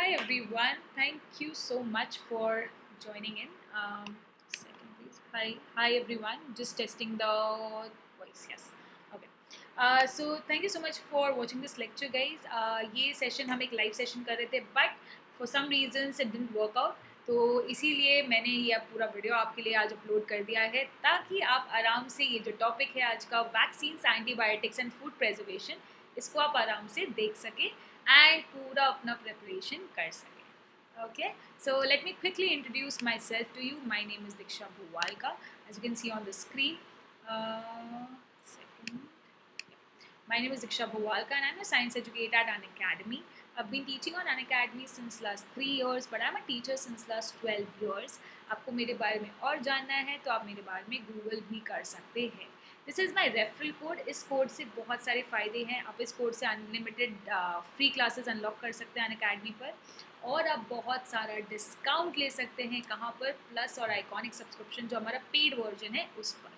Hi everyone, thank you so much for joining in. Second please. Hi everyone. Just testing the voice. Yes. Okay. So thank you so much for watching this lecture, guys. ये session हम एक live session कर रहे थे, but for some reasons it didn't work out. तो इसीलिए मैंने ये अब पूरा वीडियो आपके लिए आज अपलोड कर दिया है ताकि आप आराम से ये जो टॉपिक है आज का vaccines, antibiotics and food preservation, इसको आप आराम से देख सकें एंड पूरा अपना प्रिपरेशन कर सकें. Okay, so let me quickly introduce myself to you. My name is Diksha Bhuwalka, as you can see on the screen. Second. My name is Diksha Bhuwalka and I'm a science educator at Unacademy. I've been teaching on Unacademy since last 3 years, but I'm a teacher since last 12 years. आपको मेरे बारे में और जानना है तो आप मेरे बारे में गूगल भी कर सकते हैं. This is my referral code. इस कोड से बहुत सारे फ़ायदे हैं. आप इस कोड से अनलिमिटेड फ्री क्लासेस अनलॉक कर सकते हैं अनअकैडमी पर, और आप बहुत सारा डिस्काउंट ले सकते हैं. कहाँ पर? प्लस और आइकॉनिक सब्सक्रिप्शन जो हमारा पेड वर्जन है उस पर.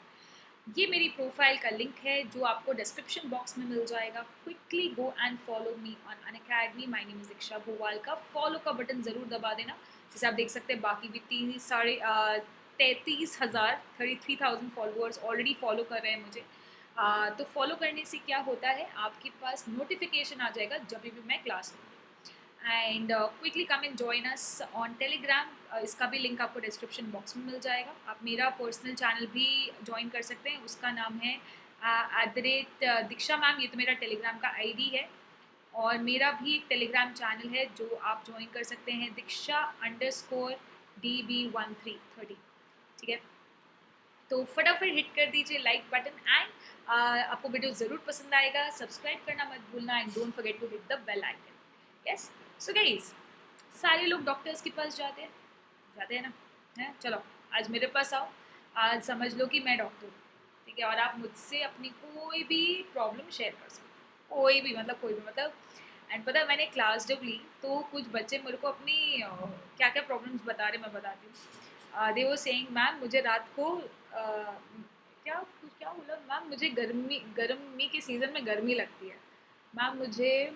ये मेरी प्रोफाइल का लिंक है जो आपको डिस्क्रिप्शन बॉक्स में मिल जाएगा. Quickly go and follow me on Unacademy. My name is Deeksha Bhowal का. फॉलो का बटन ज़रूर दबा देना. जैसे आप देख सकते हैं बाकी भी 33,000 फॉलोअर्स ऑलरेडी फॉलो कर रहे हैं मुझे. तो फॉलो करने से क्या होता है, आपके पास नोटिफिकेशन आ जाएगा जब भी मैं क्लास लूँगी. And quickly come and join us on Telegram. इसका भी लिंक आपको डिस्क्रिप्शन बॉक्स में मिल जाएगा. आप मेरा पर्सनल चैनल भी ज्वाइन कर सकते हैं. उसका नाम है @दीक्षा मैम. ये तो मेरा टेलीग्राम का आईडी है, और मेरा भी एक टेलीग्राम चैनल है जो आप ज्वाइन कर सकते हैं, Diksha_DB1330. ठीक है, तो फटाफट हिट कर दीजिए लाइक बटन. एंड आपको वीडियो ज़रूर पसंद आएगा. सब्सक्राइब करना मत भूलना and don't forget to hit the bell icon. Yes. So guys, सारे लोग डॉक्टर्स के पास जाते हैं ना. है, चलो आज मेरे पास आओ. आज समझ लो कि मैं डॉक्टर हूँ. ठीक है, और आप मुझसे अपनी कोई भी प्रॉब्लम शेयर कर सकते हो. कोई भी मतलब. एंड पता है, मैंने क्लास जब ली तो कुछ बच्चे मेरे को अपनी क्या क्या प्रॉब्लम्स बता रहे, मैं बताती हूँ. दे वो सेइंग मैम मुझे रात को क्या बोला मैम, मुझे गर्मी के सीज़न में गर्मी लगती है. मैम मुझे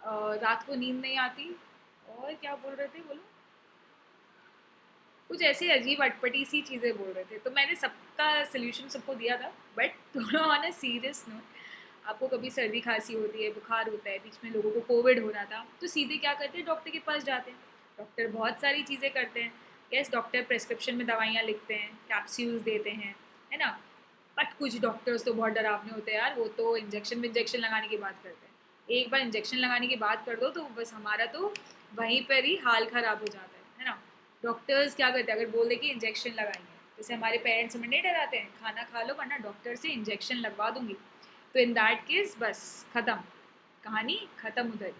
रात को नींद नहीं आती. और क्या बोल रहे थे, बोलो. कुछ ऐसे अजीब अटपटी सी चीज़ें बोल रहे थे. तो मैंने सबका सोल्यूशन सबको दिया था. बट थोड़ा ऑन अ सीरियस नोट, आपको कभी सर्दी खांसी होती है, बुखार होता है, बीच में लोगों को कोविड हो रहा था, तो सीधे क्या करते हैं, डॉक्टर के पास जाते हैं. डॉक्टर बहुत सारी चीज़ें करते हैं. यस, डॉक्टर प्रेस्क्रिप्शन में दवाइयाँ लिखते हैं, कैप्सूल्स देते हैं, है ना. बट कुछ डॉक्टर्स तो बहुत डरावने होते हैं यार. वो तो इंजेक्शन लगाने की बात करते हैं. एक बार इंजेक्शन लगाने की बात कर दो तो बस हमारा तो वहीं पर ही हाल ख़राब हो जाता है ना. डॉक्टर्स क्या करते हैं, अगर बोल दे कि इंजेक्शन लगाएंगे, जैसे हमारे पेरेंट्स हमें नहीं डराते हैं, खाना खा लो वरना डॉक्टर से इंजेक्शन लगवा दूंगी. तो इन दैट केस बस ख़त्म, कहानी ख़त्म उधर.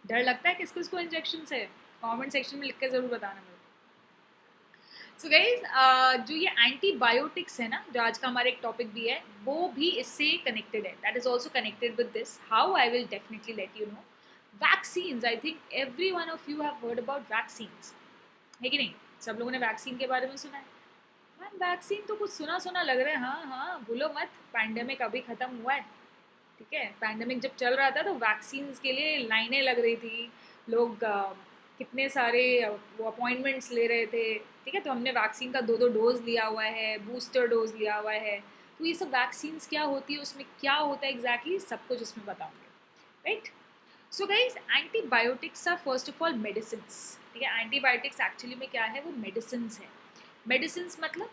डर लगता है किसको किसको इंजेक्शन से? कमेंट सेक्शन में लिख के ज़रूर बताना मेरे को. सो गाइज, जो ये एंटीबायोटिक्स है ना, जो आज का हमारा एक टॉपिक भी है, वो भी इससे कनेक्टेड है. That is also connected with this. How I will definitely let you know. Vaccines, I think every one of you have heard about vaccines, है कि नहीं? सब लोगों ने वैक्सीन के बारे में सुना है. मैम वैक्सीन तो कुछ सुना सुना लग रहा है. हाँ हाँ, भूलो मत, पैंडेमिक अभी ख़त्म हुआ है. ठीक है, पैंडेमिक जब चल रहा था तो वैक्सीन्स के लिए लाइनें लग रही थी. लोग कितने सारे वो अपॉइंटमेंट्स ले रहे थे. ठीक है, तो हमने वैक्सीन का 2-2 डोज लिया हुआ है, बूस्टर डोज लिया हुआ है. तो ये सब वैक्सीन्स क्या होती है, उसमें क्या होता है एग्जैक्टली, सब कुछ इसमें बताऊँगी. Right. So guys, antibiotics are first of all medicines. ठीक है, एंटीबायोटिक्स एक्चुअली में क्या है, वो मेडिसिन्स है. मेडिसिन्स मतलब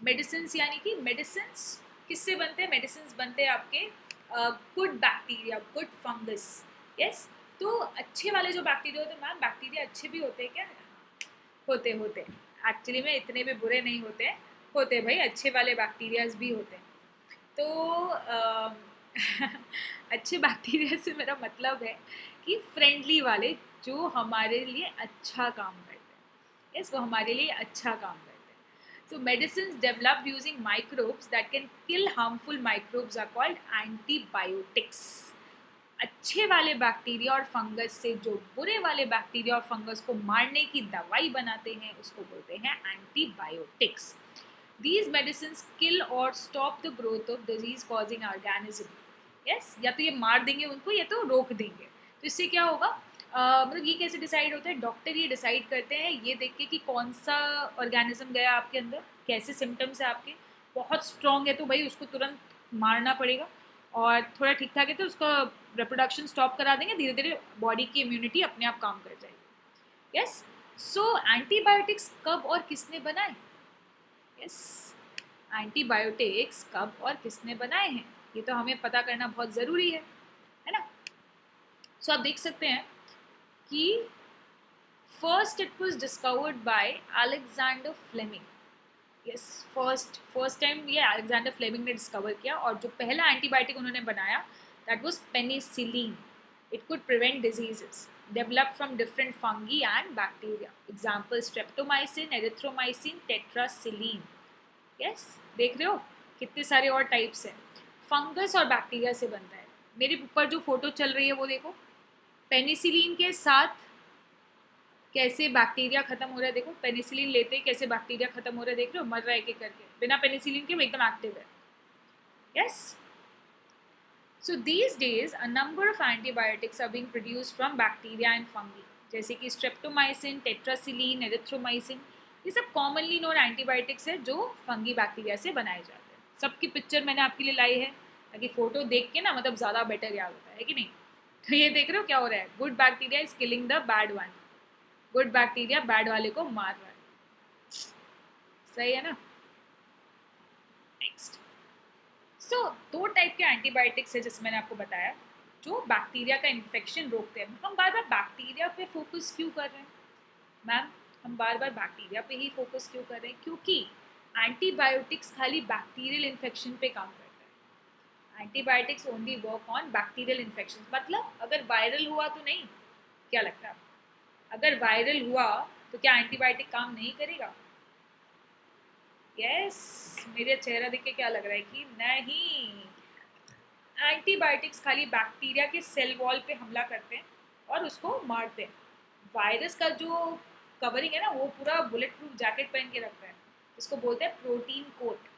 मेडिसिन्स यानी कि मेडिसिन्स किससे बनते हैं? मेडिसिन्स बनते हैं आपके good bacteria, good fungus. Yes. तो अच्छे वाले जो बैक्टीरिया होते हैं, मैम बैक्टीरिया अच्छे भी होते हैं क्या? होते एक्चुअली में इतने भी बुरे नहीं होते हैं. होते भाई, अच्छे वाले बैक्टीरियाज भी होते हैं. तो अच्छे बैक्टीरिया से मेरा मतलब है कि फ्रेंडली वाले, जो हमारे लिए अच्छा काम करते हैं. यस, वो हमारे लिए अच्छा काम करते हैं. So medicines developed using microbes that can kill harmful microbes are called antibiotics. अच्छे वाले बैक्टीरिया और फंगस से जो बुरे वाले बैक्टीरिया और फंगस को मारने की दवाई बनाते हैं उसको बोलते हैं antibiotics. These medicines kill or stop the growth of disease causing organism. Yes, या तो ये मार देंगे उनको या तो रोक देंगे. तो इससे क्या होगा, मतलब ये कैसे डिसाइड होता है? डॉक्टर ये डिसाइड करते हैं ये देख के कि कौन सा ऑर्गेनिज्म गया आपके अंदर, कैसे सिम्टम्स है आपके। बहुत स्ट्रॉन्ग है तो भाई उसको तुरंत मारना पड़ेगा, और थोड़ा ठीक ठाक है तो उसका रिप्रोडक्शन स्टॉप करा देंगे, धीरे धीरे बॉडी की इम्यूनिटी अपने आप काम कर जाएगी। यस, सो एंटीबायोटिक्स कब और किसने बनाए? यस, एंटीबायोटिक्स कब और किसने बनाए हैं ये तो हमें पता करना बहुत ज़रूरी है ना। सो आप देख सकते हैं कि first it was discovered by Alexander Fleming. Yes, first time ये अलेक्जेंडर फ्लेमिंग ने डिस्कवर किया, और जो पहला एंटीबायोटिक उन्होंने बनाया that was penicillin. It could prevent diseases developed from different fungi and bacteria. Example streptomycin, erythromycin, tetracycline. Yes, देख रहे हो कितने सारे और टाइप्स हैं। फंगस और बैक्टीरिया से बनता है। मेरे ऊपर जो फोटो चल रही है वो देखो, पेनिसिलिन के साथ कैसे बैक्टीरिया खत्म हो रहा है। देखो पेनिसिलिन लेते ही कैसे बैक्टीरिया खत्म हो रहा है, देख रहे हो, मर रहा है एक एक करके। बिना पेनिसिलिन के वो एकदम एक्टिव है। Yes, so these days a number of antibiotics are being produced from bacteria and fungi, जैसे कि स्ट्रेप्टोमाइसिन, टेट्रासिलीन, एरिथ्रोमाइसिन। ये सब कॉमनली नोन एंटीबायोटिक्स है जो फंगी बैक्टीरिया से बनाए जाते हैं। सबकी पिक्चर मैंने आपके लिए लाई है ताकि फोटो देख के ना मतलब ज़्यादा बेटर याद होता है कि नहीं। तो ये देख रहे हो क्या हो रहा है, good bacteria is killing the bad one. Good bacteria bad वाले को मार रहा है। सही है ना। नेक्स्ट, सो दो टाइप के एंटीबायोटिक्स है जैसे मैंने आपको बताया जो बैक्टीरिया का इन्फेक्शन रोकते हैं। हम बार बार बैक्टीरिया पे फोकस क्यों कर रहे हैं मैम? हम बार बार बैक्टीरिया पे ही फोकस क्यों कर रहे हैं? क्योंकि एंटीबायोटिक्स खाली बैक्टीरियल इन्फेक्शन पे काम करता है। Antibiotics only work on bacterial infection. मतलब अगर वायरल हुआ तो नहीं, क्या लगता है? अगर वायरल हुआ तो क्या एंटीबायोटिक काम नहीं करेगा? यस, मेरा चेहरा देख के क्या लग रहा है कि नहीं, एंटीबायोटिक्स खाली बैक्टीरिया के सेल वॉल पे हमला करते हैं और उसको मारते हैं। वायरस का जो कवरिंग है ना वो पूरा बुलेट प्रूफ जैकेट पहन के रखता है, इसको बोलते हैं प्रोटीन कोट।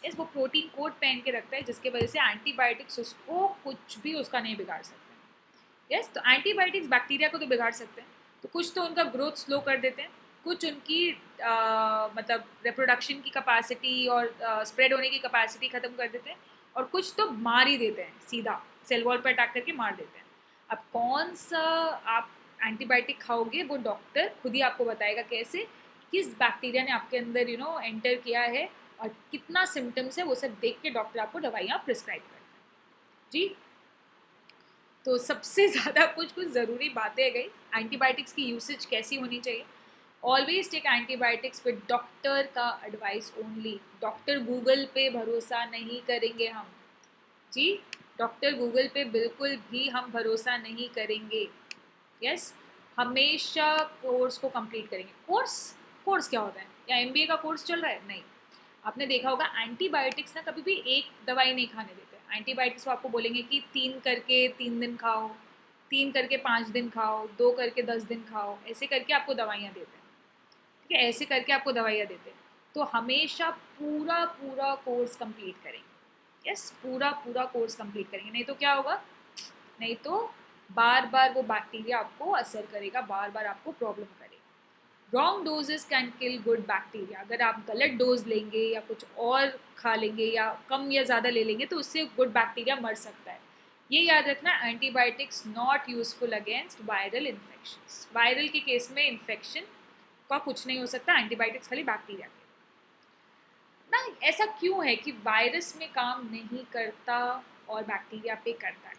इस वो प्रोटीन कोट पहन के रखता है जिसके वजह से एंटीबायोटिक्स उसको कुछ भी उसका नहीं बिगाड़ सकते। यस, तो एंटीबायोटिक्स बैक्टीरिया को तो बिगाड़ सकते हैं, तो कुछ तो उनका ग्रोथ स्लो कर देते हैं, कुछ उनकी मतलब रिप्रोडक्शन की कैपेसिटी और स्प्रेड होने की कैपेसिटी ख़त्म कर देते हैं, और कुछ तो मार ही देते हैं, सीधा सेल वॉल पर अटैक करके मार देते हैं। अब कौन सा आप एंटीबायोटिक खाओगे वो डॉक्टर खुद ही आपको बताएगा कैसे, किस बैक्टीरिया ने आपके अंदर एंटर किया है और कितना सिम्टम्स है, वो सब देख के डॉक्टर आपको दवाइयाँ प्रिस्क्राइब करते हैं जी। तो सबसे ज़्यादा कुछ ज़रूरी बातें गई एंटीबायोटिक्स की यूसेज कैसी होनी चाहिए। Always take antibiotics with doctor का एडवाइस ओनली। डॉक्टर गूगल पे भरोसा नहीं करेंगे हम जी, डॉक्टर गूगल पे बिल्कुल भी हम भरोसा नहीं करेंगे। यस, हमेशा कोर्स को कंप्लीट करेंगे। कोर्स क्या होता है? या एमबीए का कोर्स चल रहा है? नहीं। आपने देखा होगा एंटीबायोटिक्स ना कभी भी एक दवाई नहीं खाने देते। एंटीबायोटिक्स वो आपको बोलेंगे कि 3 करके 3 दिन खाओ, 3 करके 5 दिन खाओ, 2 करके 10 दिन खाओ, ऐसे करके आपको दवाइयाँ देते हैं। ठीक है, ऐसे करके आपको दवाइयाँ देते हैं। तो हमेशा पूरा पूरा कोर्स कंप्लीट करेंगे। यस, पूरा पूरा कोर्स कंप्लीट करेंगे, नहीं तो क्या होगा, नहीं तो बार बार वो बैक्टीरिया आपको असर करेगा, बार बार आपको प्रॉब्लम करेगा। Wrong doses can kill good bacteria. अगर आप गलत डोज लेंगे या कुछ और खा लेंगे या कम या ज़्यादा ले लेंगे तो उससे गुड बैक्टीरिया मर सकता है। ये याद रखना, antibiotics not useful against viral infections. Viral के केस में इन्फेक्शन का कुछ नहीं हो सकता, एंटीबायोटिक्स खाली बैक्टीरिया के ना। ऐसा क्यों है कि वायरस में काम नहीं करता और बैक्टीरिया पे करता है?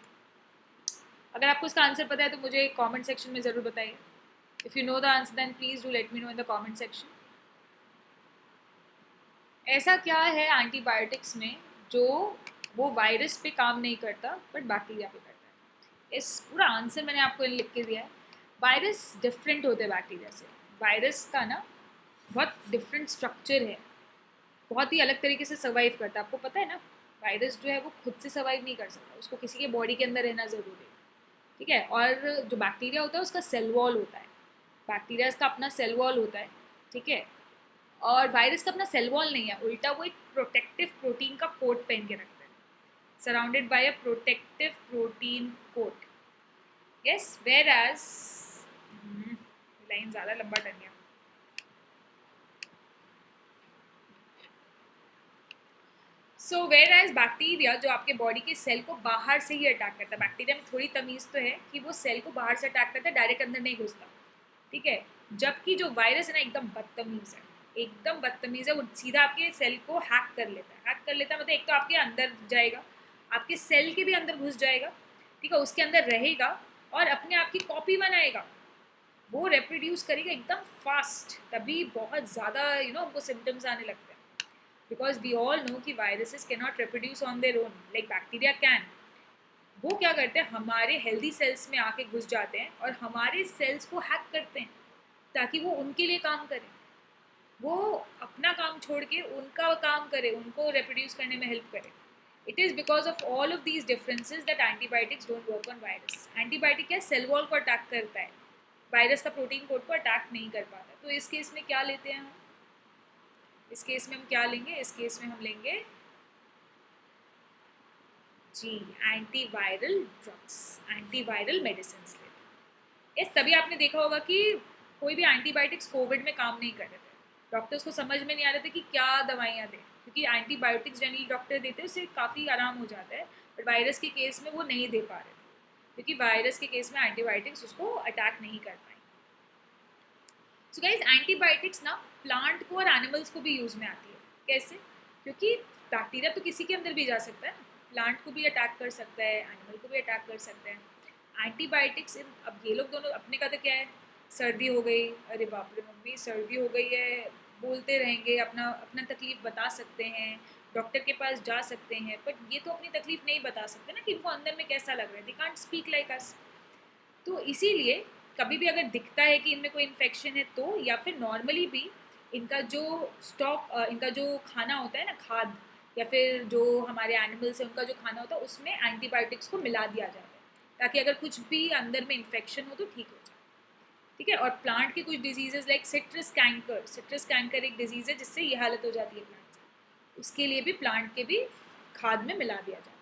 अगर आपको इसका आंसर पता है तो मुझे कमेंट सेक्शन में ज़रूर बताइए। If you know the answer, then please do let me know in the comment section. ऐसा क्या है एंटीबायोटिक्स में जो वो वायरस पे काम नहीं करता बट बैक्टीरिया पे करता है? इस पूरा आंसर मैंने आपको लिख के दिया है। वायरस डिफरेंट होते हैं बैक्टीरिया से। वायरस का ना बहुत डिफरेंट स्ट्रक्चर है, बहुत ही अलग तरीके से सर्वाइव करता है। आपको पता है ना, वायरस जो है वो खुद से सर्वाइव नहीं कर सकता, उसको किसी के बॉडी के अंदर रहना ज़रूरी है। ठीक है, और जो बैक्टीरिया होता है उसका सेल वॉल होता है। बैक्टीरिया का अपना सेल वॉल होता है, ठीक है, और वायरस का अपना सेल वॉल नहीं है, उल्टा वो एक प्रोटेक्टिव प्रोटीन का कोट पहन के रखता है, surrounded by a protective protein coat. Yes, where as line ज़्यादा लंबा टन गया। सो वेर एज बैक्टीरिया जो आपके बॉडी के सेल को बाहर से ही अटैक करता है, बैक्टीरिया में थोड़ी तमीज़ तो है कि वो सेल को बाहर से अटैक करता है, डायरेक्ट अंदर नहीं घुसता, ठीक है। जबकि जो वायरस है ना एकदम बदतमीज़ है, एकदम बदतमीज़ है, वो सीधा आपके सेल को हैक कर लेता है। हैक कर लेता है मतलब एक तो आपके अंदर जाएगा, आपके सेल के भी अंदर घुस जाएगा, ठीक है, उसके अंदर रहेगा और अपने आप की कॉपी बनाएगा, वो रिप्रोड्यूस करेगा एकदम फास्ट, तभी बहुत ज़्यादा उनको सिम्टम्स आने लगते हैं। बिकॉज वी ऑल नो कि viruses can not reproduce on their own like bacteria can. वो क्या करते हैं, हमारे हेल्दी सेल्स में आके घुस जाते हैं और हमारे सेल्स को हैक करते हैं ताकि वो उनके लिए काम करें, वो अपना काम छोड़ के उनका काम करे, उनको रिप्रोड्यूस करने में हेल्प करे। It is because of all of these differences that antibiotics don't work on virus. Antibiotic क्या सेल वॉल को अटैक करता है, वायरस का प्रोटीन कोड को अटैक नहीं कर पाता। तो इस केस में क्या लेते हैं हम, इस केस में हम क्या लेंगे, इस केस में हम लेंगे जी एंटीवायरल ड्रग्स, एंटीवायरल मेडिसिन लेते हैं। इस तभी आपने देखा होगा कि कोई भी एंटीबायोटिक्स कोविड में काम नहीं कर रहे थे, डॉक्टर्स को समझ में नहीं आ रहे थे कि क्या दवाइयाँ दें, क्योंकि एंटीबायोटिक्स जनरली डॉक्टर देते हैं उससे काफ़ी आराम हो जाता है, बट वायरस के केस में वो नहीं दे पा रहे थे क्योंकि वायरस के केस में एंटीबायोटिक्स उसको अटैक नहीं कर पाए। सो गाइज एंटीबायोटिक्स ना प्लांट को और एनिमल्स को भी यूज़ में आती है। कैसे? क्योंकि बैक्टीरिया तो किसी के अंदर भी जा सकता है, प्लांट को भी अटैक कर सकता है, एनिमल को भी अटैक कर सकता है। एंटीबायोटिक्स अब ये लोग दोनों अपने का तो क्या है, सर्दी हो गई, अरे बाप रे मम्मी सर्दी हो गई है, बोलते रहेंगे, अपना अपना तकलीफ बता सकते हैं, डॉक्टर के पास जा सकते हैं, बट ये तो अपनी तकलीफ नहीं बता सकते ना कि इनको अंदर में कैसा लग रहा है, they can't speak like us. तो इसीलिए कभी भी अगर दिखता है कि इनमें कोई इन्फेक्शन है तो, या फिर नॉर्मली भी इनका जो स्टॉक, इनका जो खाना होता है ना, खाद, या फिर जो हमारे एनिमल्स हैं उनका जो खाना होता है उसमें एंटीबायोटिक्स को मिला दिया जाता है ताकि अगर कुछ भी अंदर में इन्फेक्शन हो तो ठीक हो जाए, ठीक है। और प्लांट के कुछ डिजीजेज लाइक सिट्रस कैंकर एक डिजीज़ है जिससे ये हालत हो जाती है प्लांट की, उसके लिए भी प्लांट के भी खाद में मिला दिया जाता है।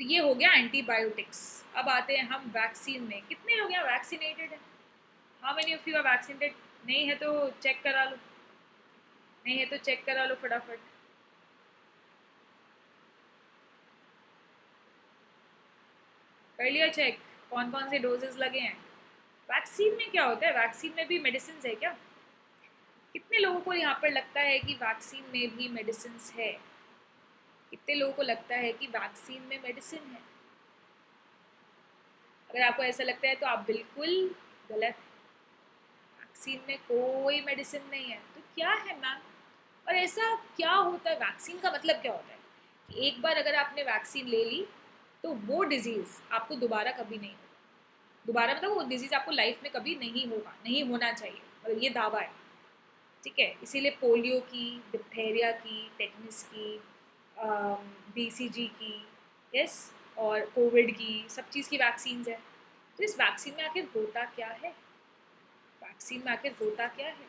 तो ये हो गया एंटीबायोटिक्स। अब आते हैं हम वैक्सीन में। कितने लोग यहाँ वैक्सीनेटेड हैं? How many of you are vaccinated? नहीं है तो चेक करा लो, नहीं है तो चेक करा लो फटाफट। कर लिया चेक, कौन कौन से डोजेस लगे हैं? वैक्सीन में क्या होता है, वैक्सीन में भी मेडिसिन है क्या? कितने लोगों को यहाँ पर लगता है कि वैक्सीन में भी मेडिसिन है? कितने लोगों को लगता है कि वैक्सीन में मेडिसिन है? अगर आपको ऐसा लगता है तो आप बिल्कुल गलत, वैक्सीन में कोई मेडिसिन नहीं है। तो क्या है मैम, और ऐसा क्या होता है, वैक्सीन का मतलब क्या होता है कि एक बार अगर आपने वैक्सीन ले ली तो वो डिजीज़ आपको दोबारा कभी नहीं होगा, दोबारा मतलब वो डिजीज़ आपको लाइफ में कभी नहीं होगा, नहीं होना चाहिए, और ये दावा है, ठीक है। इसीलिए पोलियो की, डिप्थेरिया की, टेटनस की, BCG की, यस, और कोविड की, सब चीज़ की वैक्सीन है। तो इस वैक्सीन में आखिर होता क्या है, वैक्सीन में आखिर होता क्या है?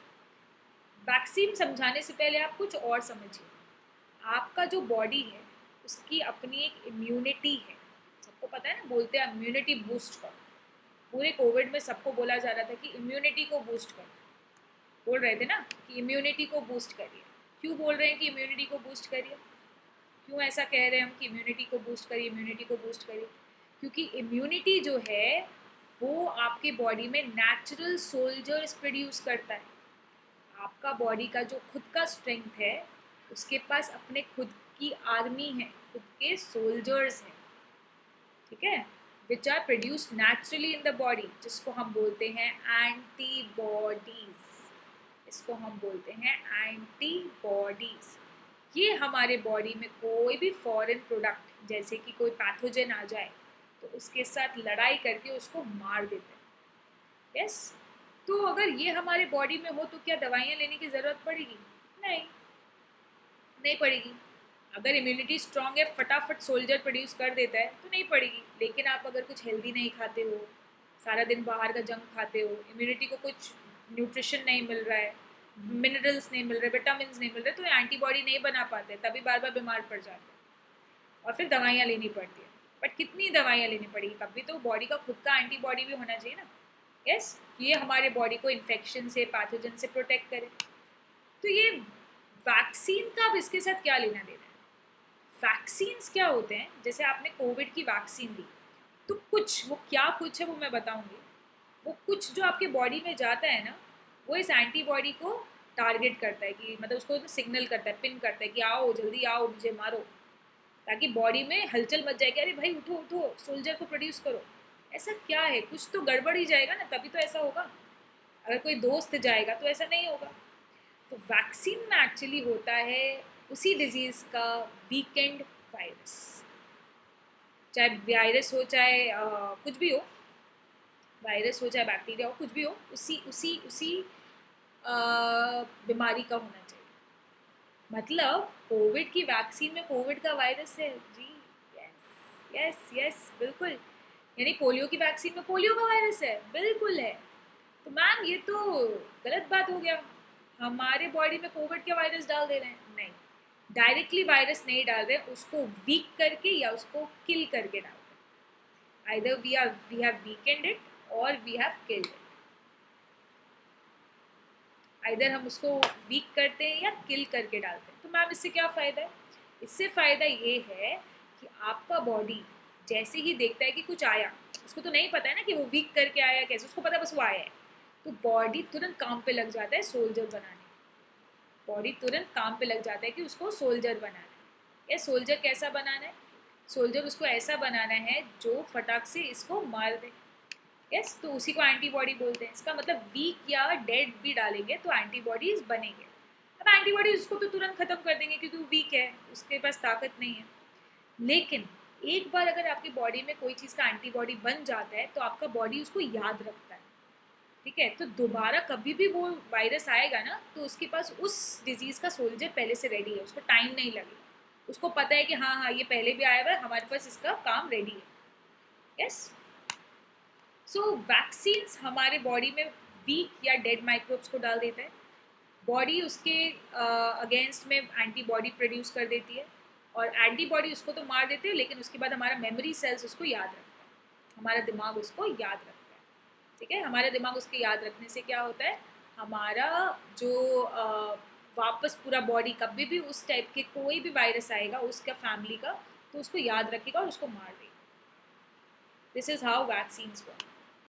वैक्सीन समझाने से पहले आप कुछ और समझिए। आपका जो बॉडी है उसकी अपनी एक इम्यूनिटी है, सबको पता है ना, बोलते हैं इम्यूनिटी बूस्ट करो। पूरे कोविड में सबको बोला जा रहा था कि इम्यूनिटी को बूस्ट करो, बोल रहे थे ना कि इम्यूनिटी को बूस्ट करिए। क्यों बोल रहे हैं कि इम्यूनिटी को बूस्ट करिए, क्यों ऐसा कह रहे हैं हम कि इम्यूनिटी को बूस्ट करिए, इम्यूनिटी को बूस्ट करिए? क्योंकि इम्यूनिटी जो है वो आपके बॉडी में नेचुरल सोल्जर्स प्रोड्यूस करता है। आपका बॉडी का जो खुद का स्ट्रेंथ है, उसके पास अपने खुद की आर्मी है, खुद के सोल्जर्स हैं, ठीक है, which are produced naturally in the body, जिसको हम बोलते हैं एंटीबॉडीज, इसको हम बोलते हैं एंटीबॉडीज। ये हमारे बॉडी में कोई भी फॉरेन प्रोडक्ट जैसे कि कोई पैथोजन आ जाए तो उसके साथ लड़ाई करके उसको मार देते हैं, यस। तो अगर ये हमारे बॉडी में हो तो क्या दवाइयाँ लेने की ज़रूरत पड़ेगी? नहीं, नहीं पड़ेगी। अगर इम्यूनिटी स्ट्रांग है, फटाफट सोल्जर प्रोड्यूस कर देता है तो नहीं पड़ेगी। लेकिन आप अगर कुछ हेल्दी नहीं खाते हो, सारा दिन बाहर का जंक खाते हो, इम्यूनिटी को कुछ न्यूट्रिशन नहीं मिल रहा है, मिनरल्स नहीं मिल रहे, विटामिन नहीं मिल रहे, तो एंटीबॉडी नहीं बना पाते, तभी बार बार बीमार पड़ जाते हैं और फिर दवाइयाँ लेनी पड़ती है। बट कितनी दवाइयाँ लेनी पड़ेगी, कभी तो बॉडी का खुद का एंटीबॉडी भी होना चाहिए ना। यस, ये हमारे बॉडी को इन्फेक्शन से, पैथोजन से प्रोटेक्ट करे। तो ये वैक्सीन का अब इसके साथ क्या लेना देना है? वैक्सीन्स क्या होते हैं, जैसे आपने कोविड की वैक्सीन ली, तो कुछ, वो क्या कुछ है वो मैं बताऊंगी। वो कुछ जो आपके बॉडी में जाता है ना, वो इस एंटीबॉडी को टारगेट करता है, कि मतलब उसको सिग्नल करता है, पिन करता है कि आओ जल्दी आओ मुझे मारो, ताकि बॉडी में हलचल मच जाए कि अरे भाई उठो उठो, सोल्जर को प्रोड्यूस करो। ऐसा क्या है, कुछ तो गड़बड़ ही जाएगा ना, तभी तो ऐसा होगा। अगर कोई दोस्त जाएगा तो ऐसा नहीं होगा। तो वैक्सीन में एक्चुअली होता है उसी डिजीज़ का वीकेंड वायरस, चाहे वायरस हो चाहे कुछ भी हो, वायरस हो चाहे बैक्टीरिया हो, कुछ भी हो, उसी उसी उसी बीमारी का होना चाहिए। मतलब कोविड की वैक्सीन में कोविड का वायरस है जी। यस यस यस बिल्कुल। यानी पोलियो की वैक्सीन में पोलियो का वायरस है, बिल्कुल है। तो मैम ये तो गलत बात हो गया, हमारे बॉडी में कोविड के वायरस डाल दे रहे हैं। नहीं, डायरेक्टली वायरस नहीं डाल रहे, उसको वीक करके या उसको किल करके डाल रहे। Either we have weakened it और we have killed it. Either हम उसको वीक करते हैं या किल करके डालते हैं। तो मैम इससे क्या फ़ायदा है? इससे फ़ायदा ये है कि आपका बॉडी जैसे ही देखता है कि कुछ आया, उसको तो नहीं पता है ना कि वो वीक करके आया कैसे, उसको पता बस वो आया है, तो बॉडी तुरंत काम पे लग जाता है सोल्जर बनाने। बॉडी तुरंत काम पे लग जाता है कि उसको सोल्जर बनाना है। या सोल्जर कैसा बनाना है? सोल्जर उसको ऐसा बनाना है जो फटाक से इसको मार दे। यस, तो उसी को एंटीबॉडी बोलते हैं। इसका मतलब वीक या डेड भी डालेंगे तो एंटीबॉडीज बनेंगे। अब एंटीबॉडी उसको तो तुरंत ख़त्म कर देंगे क्योंकि वो वीक है, उसके पास ताकत नहीं है। लेकिन एक बार अगर आपकी बॉडी में कोई चीज़ का एंटीबॉडी बन जाता है तो आपका बॉडी उसको याद रखता है। ठीक है, तो दोबारा कभी भी वो वायरस आएगा ना, तो उसके पास उस डिजीज़ का सोल्जर पहले से रेडी है, उसको टाइम नहीं लगेगा। उसको पता है कि हाँ हाँ ये पहले भी आया हुआ है, हमारे पास इसका काम रेडी है। यस, सो वैक्सीन्स हमारे बॉडी में वीक या डेड माइक्रोब्स को डाल देता है। बॉडी उसके अगेंस्ट में एंटीबॉडी प्रोड्यूस कर देती है, और एंटीबॉडी उसको तो मार देते हैं, लेकिन उसके बाद हमारा मेमोरी सेल्स उसको याद रखता है, हमारा दिमाग उसको याद रखता है। ठीक है, हमारा दिमाग उसके याद रखने से क्या होता है, हमारा जो वापस पूरा बॉडी कभी भी उस टाइप के कोई भी वायरस आएगा उसका फैमिली का, तो उसको याद रखेगा और उसको मार देगा। This is how vaccines work.